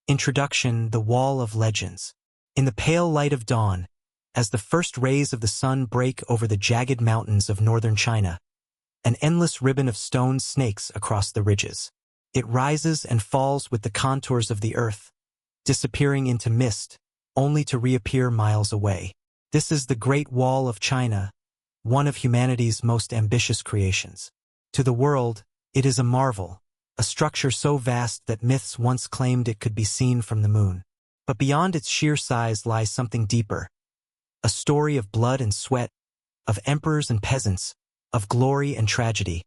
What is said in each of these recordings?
Introduction: The Wall of Legends. In the pale light of dawn, as the first rays of the sun break over the jagged mountains of northern China, an endless ribbon of stone snakes across the ridges. It rises and falls with the contours of the earth, disappearing into mist, only to reappear miles away. This is the Great Wall of China, one of humanity's most ambitious creations. To the world, it is a marvel, a structure so vast that myths once claimed it could be seen from the moon. But beyond its sheer size lies something deeper, a story of blood and sweat, of emperors and peasants, of glory and tragedy,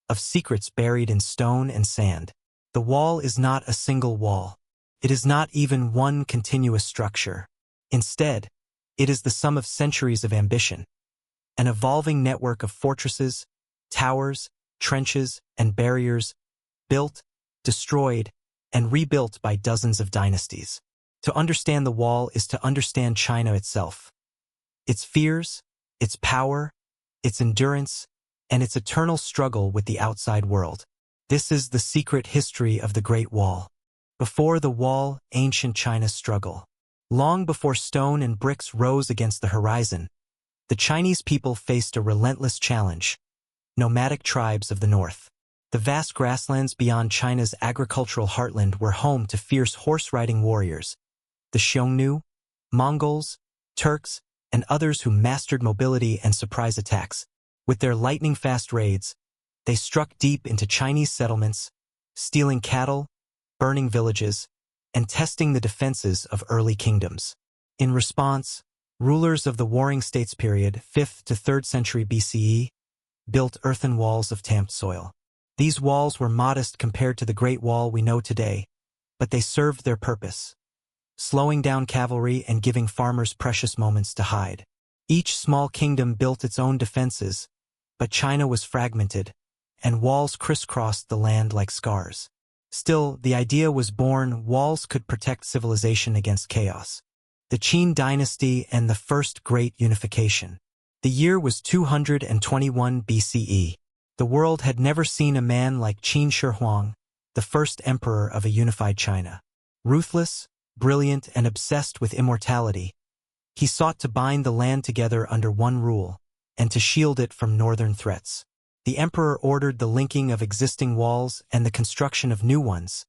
of secrets buried in stone and sand. The wall is not a single wall. It is not even one continuous structure. Instead, it is the sum of centuries of ambition, an evolving network of fortresses, towers, trenches, and barriers, built, destroyed, and rebuilt by dozens of dynasties. To understand the wall is to understand China itself. Its fears, its power, its endurance, and its eternal struggle with the outside world. This is the secret history of the Great Wall. Before the wall, ancient China's struggle. Long before stone and bricks rose against the horizon, the Chinese people faced a relentless challenge: nomadic tribes of the north. The vast grasslands beyond China's agricultural heartland were home to fierce horse-riding warriors, the Xiongnu, Mongols, Turks, and others who mastered mobility and surprise attacks. With their lightning-fast raids, they struck deep into Chinese settlements, stealing cattle, burning villages, and testing the defenses of early kingdoms. In response, rulers of the Warring States period, 5th to 3rd century BCE, built earthen walls of tamped soil. These walls were modest compared to the Great Wall we know today, but they served their purpose, slowing down cavalry and giving farmers precious moments to hide. Each small kingdom built its own defenses, but China was fragmented, and walls crisscrossed the land like scars. Still, the idea was born: walls could protect civilization against chaos. The Qin dynasty and the First Great Unification. The year was 221 BCE. The world had never seen a man like Qin Shi Huang, the first emperor of a unified China. Ruthless, brilliant, and obsessed with immortality, he sought to bind the land together under one rule, and to shield it from northern threats. The emperor ordered the linking of existing walls and the construction of new ones,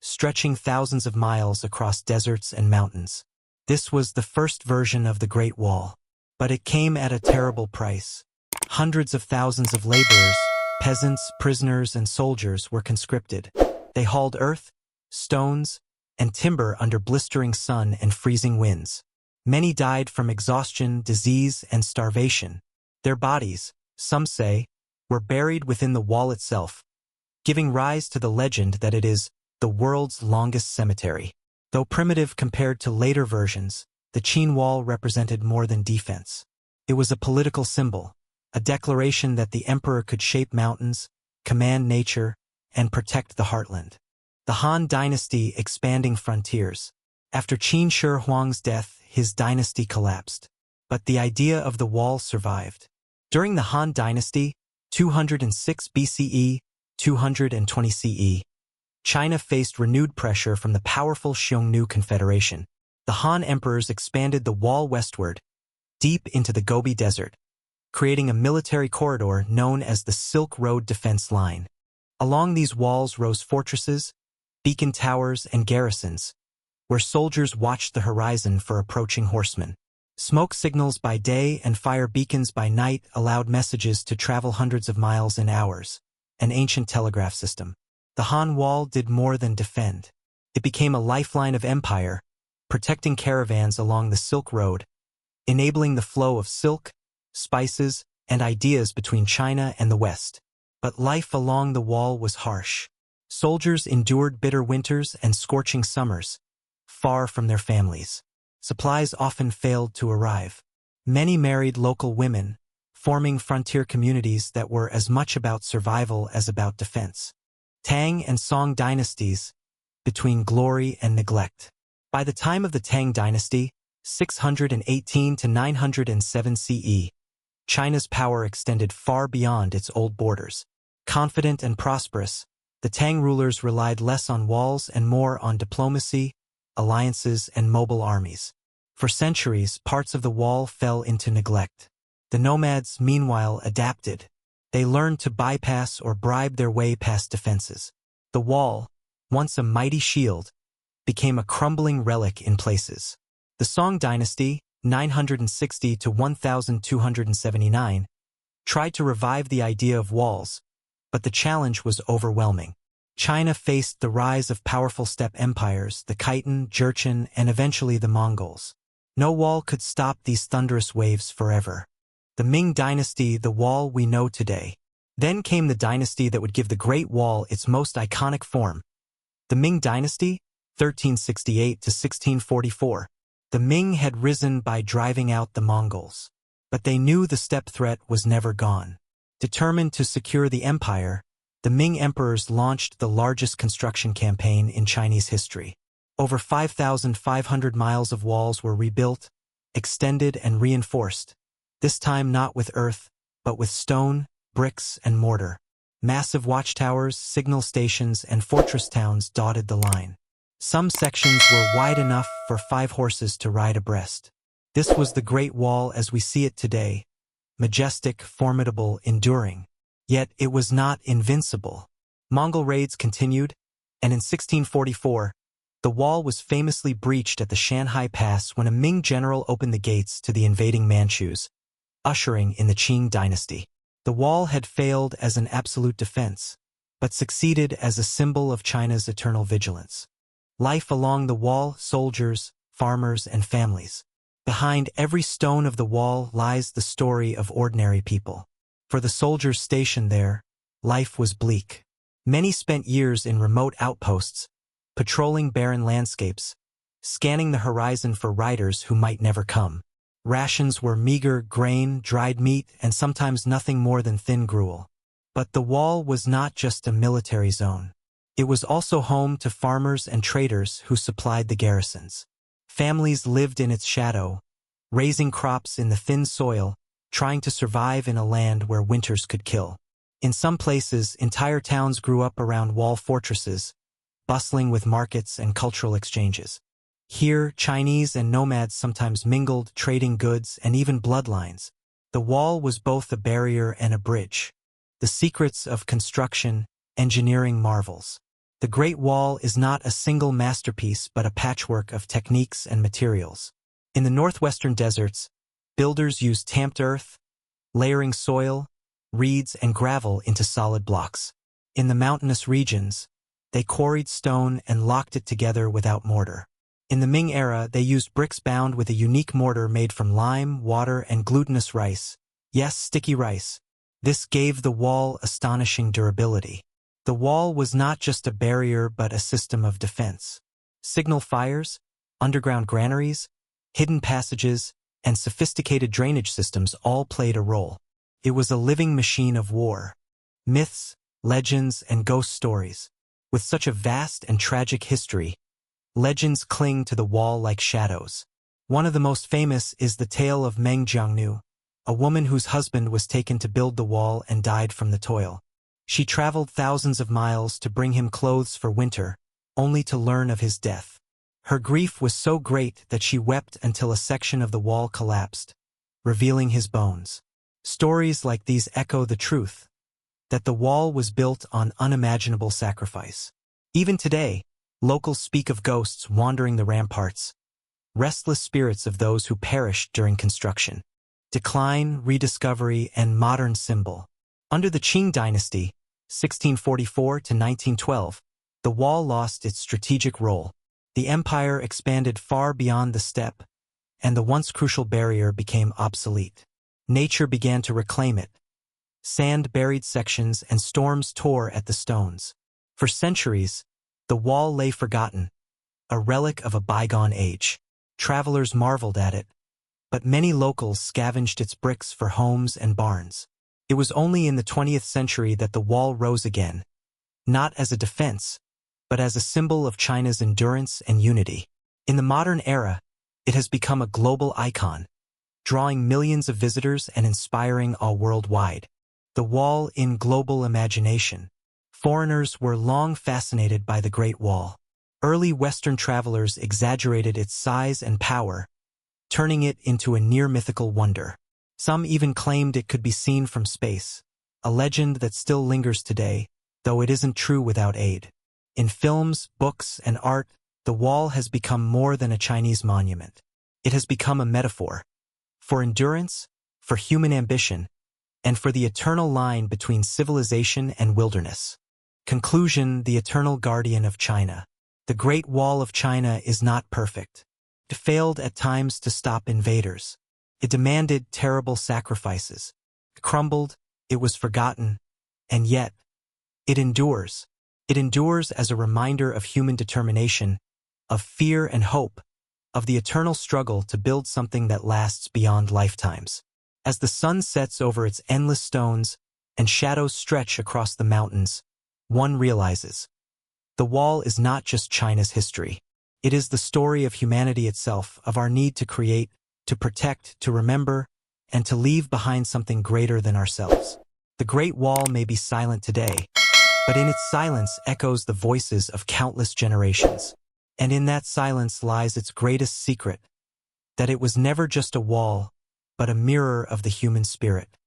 stretching thousands of miles across deserts and mountains. This was the first version of the Great Wall, but it came at a terrible price. Hundreds of thousands of laborers, peasants, prisoners, and soldiers were conscripted. They hauled earth, stones, and timber under blistering sun and freezing winds. Many died from exhaustion, disease, and starvation. Their bodies, some say, were buried within the wall itself, giving rise to the legend that it is the world's longest cemetery. Though primitive compared to later versions, the Qin Wall represented more than defense. It was a political symbol, a declaration that the emperor could shape mountains, command nature, and protect the heartland. The Han dynasty expanding frontiers. After Qin Shi Huang's death, his dynasty collapsed, but the idea of the wall survived. During the Han dynasty, 206 BCE, 220 CE, China faced renewed pressure from the powerful Xiongnu Confederation. The Han emperors expanded the wall westward, deep into the Gobi Desert, creating a military corridor known as the Silk Road Defense Line. Along these walls rose fortresses, beacon towers, and garrisons, where soldiers watched the horizon for approaching horsemen. Smoke signals by day and fire beacons by night allowed messages to travel hundreds of miles in hours, an ancient telegraph system. The Han Wall did more than defend. It became a lifeline of empire, protecting caravans along the Silk Road, enabling the flow of silk, spices, and ideas between China and the West. But life along the wall was harsh. Soldiers endured bitter winters and scorching summers, far from their families. Supplies often failed to arrive. Many married local women, forming frontier communities that were as much about survival as about defense. Tang and Song dynasties, between glory and neglect. By the time of the Tang dynasty, 618 to 907 CE, China's power extended far beyond its old borders. Confident and prosperous, the Tang rulers relied less on walls and more on diplomacy, alliances, and mobile armies. For centuries, parts of the wall fell into neglect. The nomads, meanwhile, adapted. They learned to bypass or bribe their way past defenses. The wall, once a mighty shield, became a crumbling relic in places. The Song dynasty, 960 to 1279, tried to revive the idea of walls, but the challenge was overwhelming. China faced the rise of powerful steppe empires, the Khitan, Jurchen, and eventually the Mongols. No wall could stop these thunderous waves forever. The Ming dynasty, the wall we know today. Then came the dynasty that would give the Great Wall its most iconic form. The Ming dynasty, 1368 to 1644. The Ming had risen by driving out the Mongols. But they knew the steppe threat was never gone. Determined to secure the empire, the Ming emperors launched the largest construction campaign in Chinese history. Over 5,500 miles of walls were rebuilt, extended, and reinforced, this time not with earth, but with stone, bricks, and mortar. Massive watchtowers, signal stations, and fortress towns dotted the line. Some sections were wide enough for 5 horses to ride abreast. This was the Great Wall as we see it today, majestic, formidable, enduring. Yet it was not invincible. Mongol raids continued, and in 1644, the wall was famously breached at the Shanhai Pass when a Ming general opened the gates to the invading Manchus, ushering in the Qing dynasty. The wall had failed as an absolute defense, but succeeded as a symbol of China's eternal vigilance. Life along the wall, soldiers, farmers, and families. Behind every stone of the wall lies the story of ordinary people. For the soldiers stationed there, life was bleak. Many spent years in remote outposts, patrolling barren landscapes, scanning the horizon for riders who might never come. Rations were meager: grain, dried meat, and sometimes nothing more than thin gruel. But the wall was not just a military zone. It was also home to farmers and traders who supplied the garrisons. Families lived in its shadow, raising crops in the thin soil, trying to survive in a land where winters could kill. In some places, entire towns grew up around wall fortresses, bustling with markets and cultural exchanges. Here, Chinese and nomads sometimes mingled, trading goods and even bloodlines. The wall was both a barrier and a bridge. The secrets of construction, engineering marvels. The Great Wall is not a single masterpiece but a patchwork of techniques and materials. In the northwestern deserts, builders used tamped earth, layering soil, reeds, and gravel into solid blocks. In the mountainous regions, they quarried stone and locked it together without mortar. In the Ming era, they used bricks bound with a unique mortar made from lime, water, and glutinous rice. Yes, sticky rice. This gave the wall astonishing durability. The wall was not just a barrier but a system of defense. Signal fires, underground granaries, hidden passages, and sophisticated drainage systems all played a role. It was a living machine of war. Myths, legends, and ghost stories. With such a vast and tragic history, legends cling to the wall like shadows. One of the most famous is the tale of Meng Jiangnu, a woman whose husband was taken to build the wall and died from the toil. She traveled thousands of miles to bring him clothes for winter, only to learn of his death. Her grief was so great that she wept until a section of the wall collapsed, revealing his bones. Stories like these echo the truth, that the wall was built on unimaginable sacrifice. Even today, locals speak of ghosts wandering the ramparts, restless spirits of those who perished during construction. Decline, rediscovery, and modern symbol. Under the Qing dynasty, 1644 to 1912, the wall lost its strategic role. The empire expanded far beyond the steppe, and the once crucial barrier became obsolete. Nature began to reclaim it. Sand buried sections and storms tore at the stones. For centuries, the wall lay forgotten, a relic of a bygone age. Travelers marveled at it, but many locals scavenged its bricks for homes and barns. It was only in the 20th century that the wall rose again, not as a defense, but as a symbol of China's endurance and unity. In the modern era, it has become a global icon, drawing millions of visitors and inspiring awe worldwide. The wall in global imagination. Foreigners were long fascinated by the Great Wall. Early Western travelers exaggerated its size and power, turning it into a near-mythical wonder. Some even claimed it could be seen from space, a legend that still lingers today, though it isn't true without aid. In films, books, and art, the wall has become more than a Chinese monument. It has become a metaphor for endurance, for human ambition, and for the eternal line between civilization and wilderness. Conclusion: the eternal guardian of China. The Great Wall of China is not perfect. It failed at times to stop invaders. It demanded terrible sacrifices. It crumbled, it was forgotten, and yet, it endures. It endures as a reminder of human determination, of fear and hope, of the eternal struggle to build something that lasts beyond lifetimes. As the sun sets over its endless stones and shadows stretch across the mountains, one realizes, the wall is not just China's history. It is the story of humanity itself, of our need to create, to protect, to remember, and to leave behind something greater than ourselves. The Great Wall may be silent today, but in its silence echoes the voices of countless generations. And in that silence lies its greatest secret, that it was never just a wall, but a mirror of the human spirit.